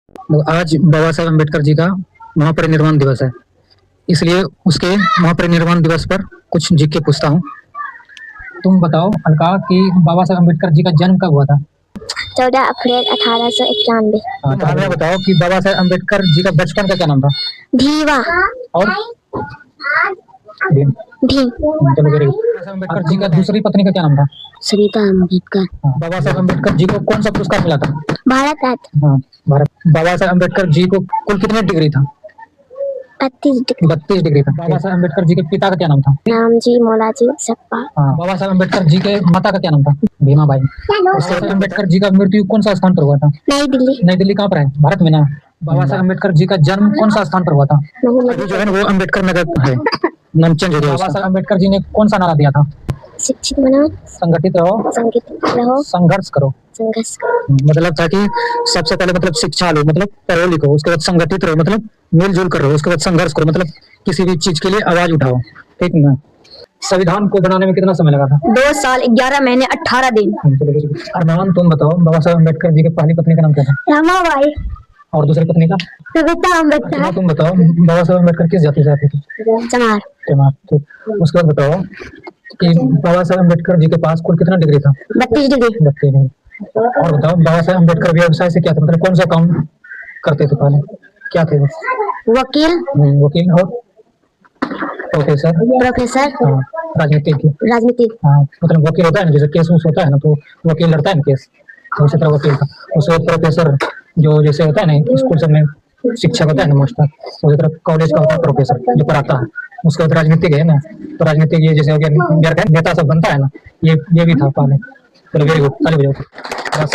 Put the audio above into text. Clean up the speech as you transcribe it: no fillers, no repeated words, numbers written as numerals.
तो आज बाबा साहेब अम्बेडकर जी का महापरिनिर्वाण दिवस है, इसलिए उसके महापरिनिर्वाण दिवस पर कुछ जीके पूछता हूँ। तुम बताओ अलका कि बाबा साहेब अम्बेडकर जी का जन्म कब हुआ था? 14 अप्रैल 1891। हाँ, तो हमें बताओ कि बाबा साहेब अम्बेडकर जी का बचपन का क्या नाम था? धीवा। और भीम। भीम। चलो वेरी गुड। बाबा साहेब अम्बेडकर जी का दूसरी पत्नी का क्या नाम था? सरिता अम्बेडकर। हाँ, बाबा साहेब अम्बेडकर जी को कौन सा पुरस्कार मिला था? भारत रत्न। हाँ, भारत। बाबा साहेब अम्बेडकर जी को कुल कितने डिग्री था? 32 डिग्री। 32 डिग्री था। बाबा साहेब अम्बेडकर जी के पिता का क्या नाम था? नामजी मौलाजी सप्पा। हाँ, बाबा साहेब अम्बेडकर जी के माता का क्या नाम था? भीमाबाई। बाबा साहेब अम्बेडकर जी का मृत्यु कौन सा स्थान पर हुआ था? नई दिल्ली। नई दिल्ली कहाँ पर है? भारत में ना। बाबा साहेब अम्बेडकर जी का जन्म कौन सा स्थान पर हुआ था? अभी जो है ना वो अम्बेडकर नगर है, नाम चेंज हो गया। बाबा साहेब अम्बेडकर जी ने कौन सा नारा दिया था? शिक्षित बनो, संगठित रहो, संघर्ष करो। संघर्ष करो। मतलब था कि सबसे पहले मतलब शिक्षा लो, मतलब पढ़ो लिखो, उसके बाद संगठित रहो, मतलब मिलजुल कर रहो, उसके बाद संघर्ष करो, मतलब किसी भी चीज के लिए आवाज उठाओ। ठीक ना? संविधान को बनाने में कितना समय लगा था? 2 साल 11 महीने 18 दिन। अरमान, तुम बताओ बाबा साहेब अम्बेडकर जी की पहली पत्नी का नाम क्या था? रमाबाई। और दूसरी पत्नी का? सविता अम्बेडकर। तुम बताओ बाबा साहेब अम्बेडकर किस जाति से आते थे? चमार। चमार। ठीक, उसके बाद बताओ कि बाबा साहेब अम्बेडकर जी के पास कुल कितना डिग्री था? 32 डिग्री। 32 डिग्री। और बताओ बाबा साहेब अम्बेडकर व्यवसाय से क्या था, मतलब कौन सा काम करते थे पहले, क्या थे वो? वकील। वकील और प्रोफेसर। हाँ, राजनीतिक। हाँ, मतलब वकील होता है ना, जैसे केस होता है ना तो वकील लड़ता है ना केस, तो उसी तरह वकील था। उसके बाद प्रोफेसर, जो जैसे होता है ना स्कूल सब में शिक्षक होता है ना मास्टर, उसी तरह कॉलेज का होता है प्रोफेसर जो पढ़ाता है। उसके बाद राजनीतिक है ना, तो राजनीतिक ये जैसे हो गया नेता सब बनता है ना, ये भी था पहले। चलो वेरी गुड, ताली बजाओ। बस।